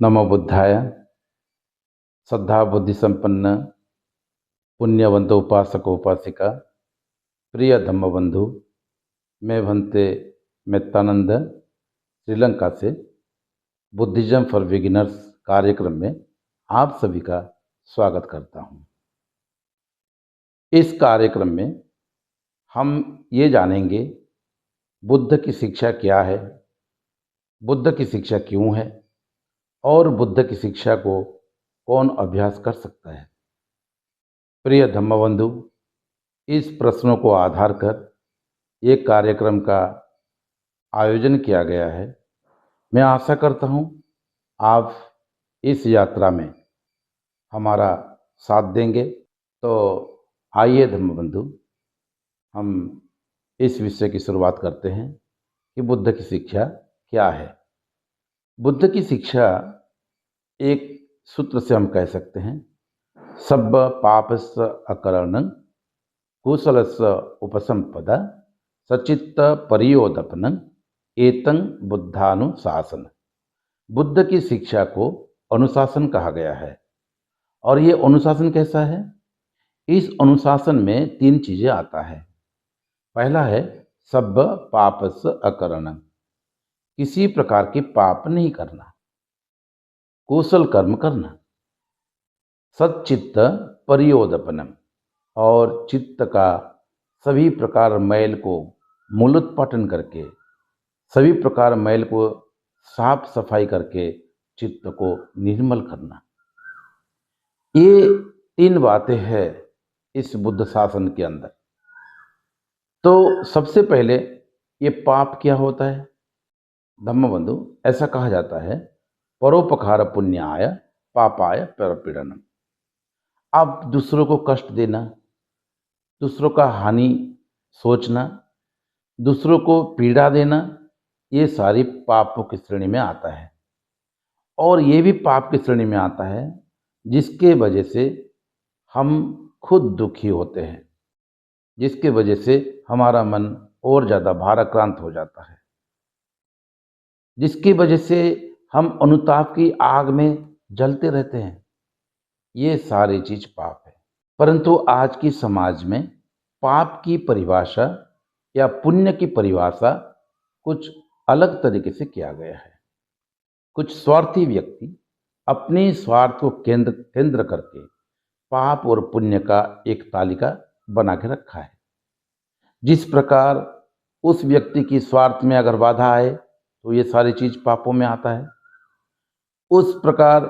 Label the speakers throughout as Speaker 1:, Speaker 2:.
Speaker 1: नमो बुद्धाय। श्रद्धा बुद्धि संपन्न पुण्यवंत उपासक उपासिका, प्रिय धम्म बंधु, मैं भंते मेत्तानंद श्रीलंका से बुद्धिज्म फॉर बिगिनर्स कार्यक्रम में आप सभी का स्वागत करता हूं। इस कार्यक्रम में हम ये जानेंगे बुद्ध की शिक्षा क्या है, बुद्ध की शिक्षा क्यों है और बुद्ध की शिक्षा को कौन अभ्यास कर सकता है। प्रिय धम्मबंधु, इस प्रश्नों को आधार कर एक कार्यक्रम का आयोजन किया गया है। मैं आशा करता हूँ आप इस यात्रा में हमारा साथ देंगे। तो आइए धम्मबंधु, हम इस विषय की शुरुआत करते हैं कि बुद्ध की शिक्षा क्या है। बुद्ध की शिक्षा एक सूत्र से हम कह सकते हैं, सब्ब पापस्य अकरणं कुशलस्य उपसंपदा सचित्त परियोदपनं एतं बुद्धानुशासन। बुद्ध की शिक्षा को अनुशासन कहा गया है। और ये अनुशासन कैसा है? इस अनुशासन में 3 चीजें आता है। पहला है सब्ब पापस्य अकरणं, किसी प्रकार के पाप नहीं करना, कुशल कर्म करना, सच्चित्त परियोदपनम, और चित्त का सभी प्रकार मैल को मूलोत्पाटन करके, सभी प्रकार मैल को साफ सफाई करके चित्त को निर्मल करना। ये 3 बातें हैं इस बुद्ध शासन के अंदर। तो सबसे पहले ये पाप क्या होता है? धम्मबंधु, ऐसा कहा जाता है, परोपकार पुण्याय पापाय परपीड़नम। आप दूसरों को कष्ट देना, दूसरों का हानि सोचना, दूसरों को पीड़ा देना, ये सारी पापों की श्रेणी में आता है। और ये भी पाप की श्रेणी में आता है जिसके वजह से हम खुद दुखी होते हैं, जिसके वजह से हमारा मन और ज़्यादा भाराक्रांत हो जाता है, जिसकी वजह से हम अनुताप की आग में जलते रहते हैं। ये सारी चीज पाप है। परंतु आज की समाज में पाप की परिभाषा या पुण्य की परिभाषा कुछ अलग तरीके से किया गया है। कुछ स्वार्थी व्यक्ति अपने स्वार्थ को केंद्र करके पाप और पुण्य का एक तालिका बना के रखा है। जिस प्रकार उस व्यक्ति की स्वार्थ में अगर बाधा आए तो ये सारी चीज पापों में आता है। उस प्रकार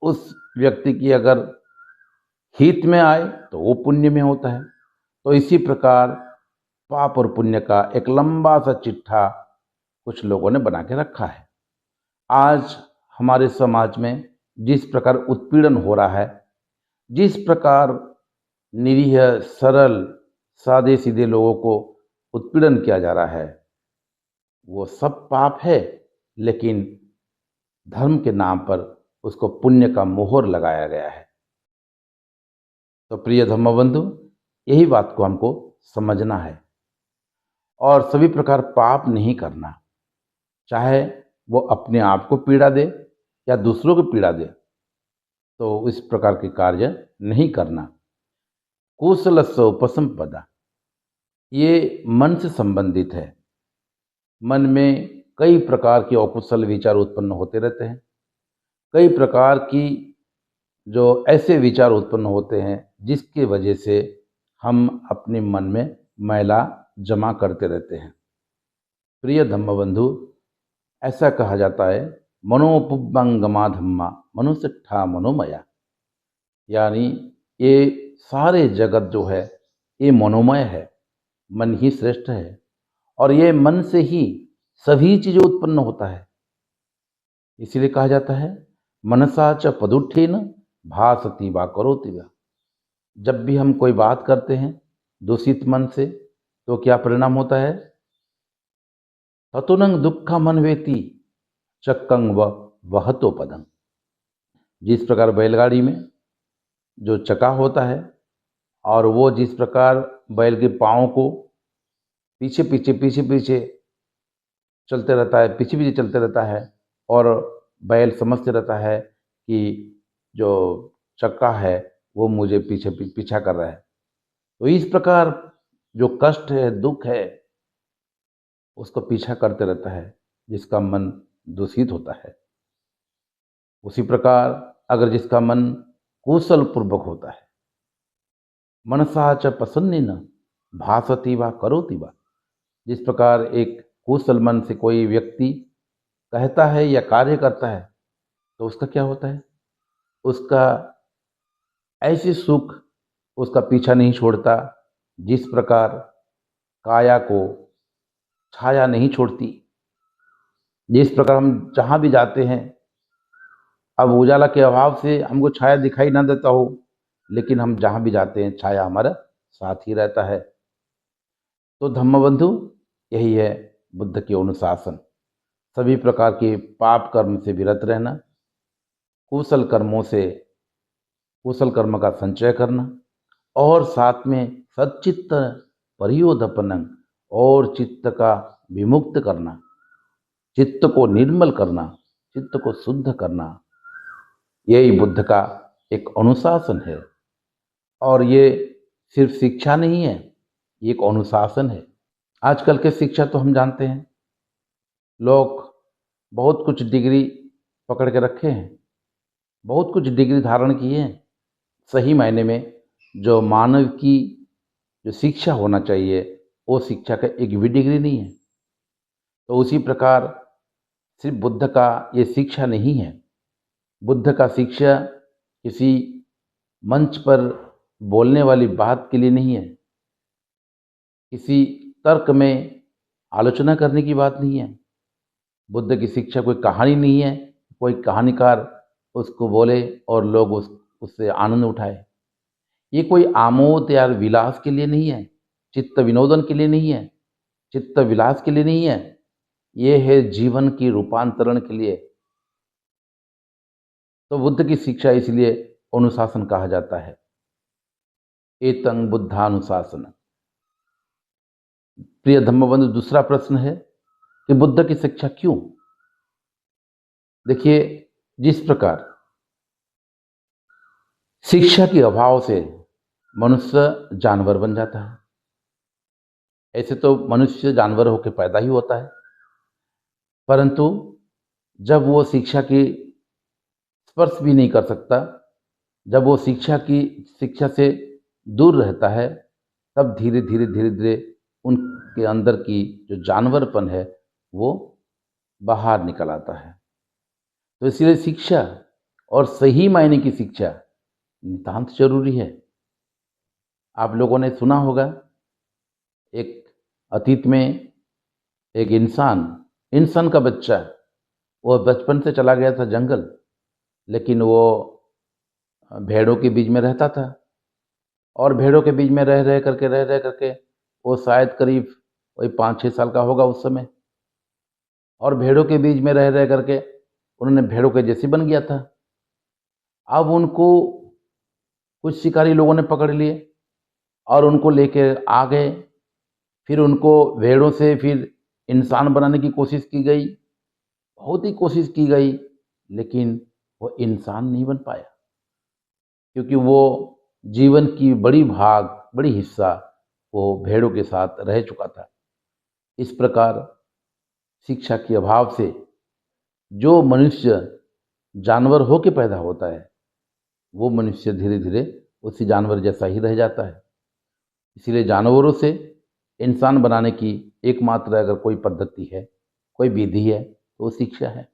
Speaker 1: उस व्यक्ति की अगर हित में आए तो वो पुण्य में होता है। तो इसी प्रकार पाप और पुण्य का एक लंबा सा चिट्ठा कुछ लोगों ने बना के रखा है। आज हमारे समाज में जिस प्रकार उत्पीड़न हो रहा है, जिस प्रकार निरीह सरल सादे सीधे लोगों को उत्पीड़न किया जा रहा है, वो सब पाप है। लेकिन धर्म के नाम पर उसको पुण्य का मोहर लगाया गया है। तो प्रिय धम्मबंधु, यही बात को हमको समझना है और सभी प्रकार पाप नहीं करना, चाहे वो अपने आप को पीड़ा दे या दूसरों को पीड़ा दे, तो इस प्रकार के कार्य नहीं करना। कुशलस्य उपसंपदा, ये मन से संबंधित है। मन में कई प्रकार के अकुशल विचार उत्पन्न होते रहते हैं। कई प्रकार की जो ऐसे विचार उत्पन्न होते हैं जिसकी वजह से हम अपने मन में मैला जमा करते रहते हैं। प्रिय धम्मबंधु, ऐसा कहा जाता है, मनोपुब्बंगमा धम्मा मनुष्ठा मनोमया, यानी ये सारे जगत जो है ये मनोमय है, मन ही श्रेष्ठ है और ये मन से ही सभी चीजें उत्पन्न होता है। इसीलिए कहा जाता है, मनसा च पदुत्थेन भासति वा करोति वा। जब भी हम कोई बात करते हैं दूषित मन से तो क्या परिणाम होता है? ततुनं दुःखम अन्वेति चक्कं व वहतो पदं। जिस प्रकार बैलगाड़ी में जो चक्का होता है और वो जिस प्रकार बैल के पाँव को पीछे पीछे चलते रहता है, पीछे पीछे चलते रहता है और बैल समझते रहता है कि जो चक्का है वो मुझे पीछा कर रहा है। तो इस प्रकार जो कष्ट है, दुख है, उसको पीछा करते रहता है, जिसका मन दूषित होता है। उसी प्रकार अगर जिसका मन कुशल पूर्वक होता है, मनसा च प्रसन्नेन भासति वा करोति वा, जिस प्रकार एक कुशल मन से कोई व्यक्ति कहता है या कार्य करता है तो उसका क्या होता है, उसका ऐसे सुख उसका पीछा नहीं छोड़ता जिस प्रकार काया को छाया नहीं छोड़ती। जिस प्रकार हम जहाँ भी जाते हैं, अब उजाला के अभाव से हमको छाया दिखाई ना देता हो, लेकिन हम जहाँ भी जाते हैं छाया हमारा साथ ही रहता है। तो धम्मबंधु, यही है बुद्ध के अनुशासन। सभी प्रकार के पाप कर्म से विरत रहना, कुशल कर्मों से कुशल कर्म का संचय करना, और साथ में सच्चित्त परियोधपनं, और चित्त का विमुक्त करना, चित्त को निर्मल करना, चित्त को शुद्ध करना, यही बुद्ध का एक अनुशासन है। और ये सिर्फ शिक्षा नहीं है, ये एक अनुशासन है। आजकल के शिक्षा तो हम जानते हैं, लोग बहुत कुछ डिग्री पकड़ के रखे हैं, बहुत कुछ डिग्री धारण किए हैं। सही मायने में जो मानव की जो शिक्षा होना चाहिए, वो शिक्षा का एक भी डिग्री नहीं है। तो उसी प्रकार सिर्फ बुद्ध का ये शिक्षा नहीं है। बुद्ध का शिक्षा किसी मंच पर बोलने वाली बात के लिए नहीं है, किसी तर्क में आलोचना करने की बात नहीं है। बुद्ध की शिक्षा कोई कहानी नहीं है, कोई कहानीकार उसको बोले और लोग उससे आनंद उठाए। ये कोई आमोद या विलास के लिए नहीं है, चित्त विनोदन के लिए नहीं है, चित्त विलास के लिए नहीं है। ये है जीवन की रूपांतरण के लिए। तो बुद्ध की शिक्षा इसलिए अनुशासन कहा जाता है। एतं बुद्धानुशासन। प्रिय धम्मबंधु, दूसरा प्रश्न है कि बुद्ध की शिक्षा क्यों? देखिए, जिस प्रकार शिक्षा के अभाव से मनुष्य जानवर बन जाता है, ऐसे तो मनुष्य जानवर होकर पैदा ही होता है, परंतु जब वो शिक्षा की स्पर्श भी नहीं कर सकता, जब वो शिक्षा से दूर रहता है, तब धीरे धीरे धीरे धीरे उनके अंदर की जो जानवरपन है वो बाहर निकल आता है। तो इसलिए शिक्षा, और सही मायने की शिक्षा, नितांत जरूरी है। आप लोगों ने सुना होगा, एक अतीत में एक इंसान का बच्चा, वो बचपन से चला गया था जंगल, लेकिन वो भेड़ों के बीच में रहता था, और भेड़ों के बीच में रह रह करके वो शायद करीब वही 5-6 साल का होगा उस समय। और भेड़ों के बीच में रह रह करके उन्होंने भेड़ों के जैसे बन गया था। अब उनको कुछ शिकारी लोगों ने पकड़ लिए और उनको लेके आ गए। फिर उनको भेड़ों से फिर इंसान बनाने की कोशिश की गई, बहुत ही कोशिश की गई, लेकिन वो इंसान नहीं बन पाया, क्योंकि वो जीवन की बड़ी हिस्सा वो भेड़ों के साथ रह चुका था। इस प्रकार शिक्षा के अभाव से जो मनुष्य जानवर होके पैदा होता है, वो मनुष्य धीरे धीरे उसी जानवर जैसा ही रह जाता है। इसीलिए जानवरों से इंसान बनाने की एकमात्र अगर कोई पद्धति है, कोई विधि है, तो वो शिक्षा है।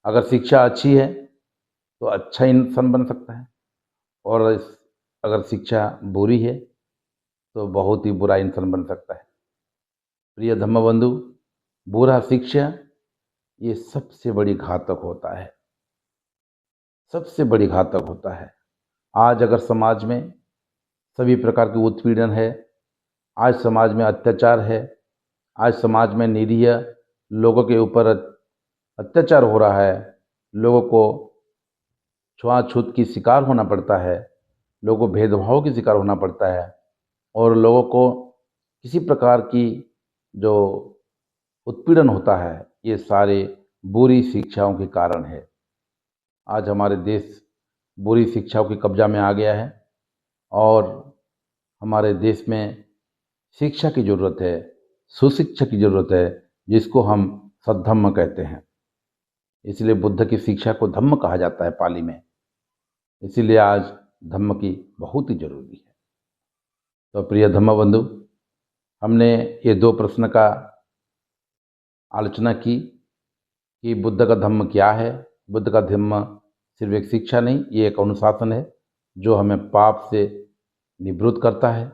Speaker 1: अगर शिक्षा अच्छी है तो अच्छा इंसान बन सकता है, और अगर शिक्षा बुरी है तो बहुत ही बुरा इंसान बन सकता है। प्रिय धम्मबंधु, बुरा शिक्षा ये सबसे बड़ी घातक होता है, सबसे बड़ी घातक होता है। आज अगर समाज में सभी प्रकार के उत्पीड़न है, आज समाज में अत्याचार है, आज समाज में निरीह लोगों के ऊपर अत्याचार हो रहा है, लोगों को छुआछूत की शिकार होना पड़ता है, लोगों को भेदभाव की शिकार होना पड़ता है, और लोगों को किसी प्रकार की जो उत्पीड़न होता है, ये सारे बुरी शिक्षाओं के कारण है। आज हमारे देश बुरी शिक्षाओं के कब्जा में आ गया है और हमारे देश में शिक्षा की ज़रूरत है, सुशिक्षा की ज़रूरत है, जिसको हम सद्धम्म कहते हैं। इसलिए बुद्ध की शिक्षा को धम्म कहा जाता है पाली में। इसीलिए आज धम्म की बहुत ही जरूरी है। तो प्रिय धम्म बंधु, हमने ये 2 प्रश्न का आलोचना की कि बुद्ध का धम्म क्या है। बुद्ध का धम्म सिर्फ एक शिक्षा नहीं, ये एक अनुशासन है जो हमें पाप से निवृत्त करता है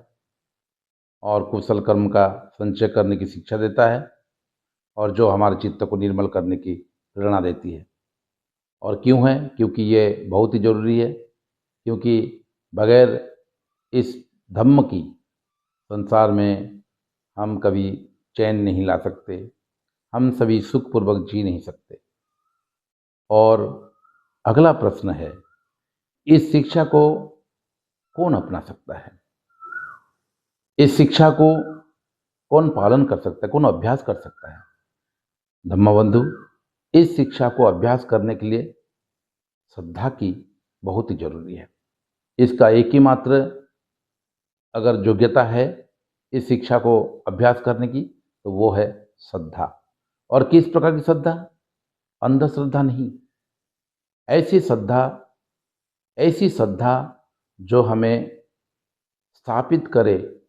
Speaker 1: और कुशल कर्म का संचय करने की शिक्षा देता है और जो हमारे चित्त को निर्मल करने की प्रेरणा देती है। और क्यों है? क्योंकि ये बहुत ही ज़रूरी है। क्योंकि बगैर इस धम्म की संसार में हम कभी चैन नहीं ला सकते, हम सभी सुखपूर्वक जी नहीं सकते। और अगला प्रश्न है, इस शिक्षा को कौन अपना सकता है? इस शिक्षा को कौन पालन कर सकता है, कौन अभ्यास कर सकता है? धम्मबंधु, इस शिक्षा को अभ्यास करने के लिए श्रद्धा की बहुत ही जरूरी है। इसका एक ही मात्र अगर योग्यता है इस शिक्षा को अभ्यास करने की, तो वो है श्रद्धा। और किस प्रकार की श्रद्धा? अंधश्रद्धा नहीं, ऐसी श्रद्धा जो हमें स्थापित करे,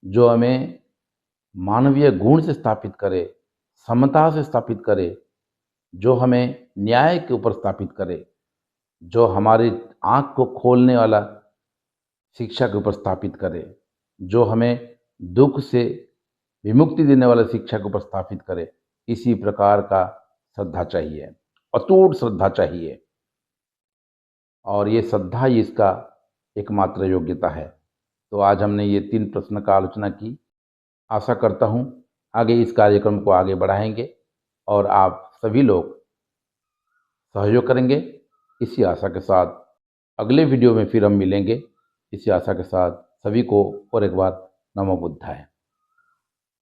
Speaker 1: जो हमें मानवीय गुण से स्थापित करे, समता से स्थापित करे, जो हमें न्याय के ऊपर स्थापित करे, जो हमारी आँख को खोलने वाला शिक्षा के ऊपर स्थापित करे, जो हमें दुख से विमुक्ति देने वाला शिक्षा के ऊपर स्थापित करे। इसी प्रकार का श्रद्धा चाहिए, अटूट श्रद्धा चाहिए। और ये श्रद्धा ही इसका एकमात्र योग्यता है। तो आज हमने ये 3 प्रश्न का आलोचना की। आशा करता हूँ आगे इस कार्यक्रम को आगे बढ़ाएंगे और आप सभी लोग सहयोग करेंगे। इसी आशा के साथ अगले वीडियो में फिर हम मिलेंगे। इसी आशा के साथ सभी को और एक बार नमो बुद्धाय।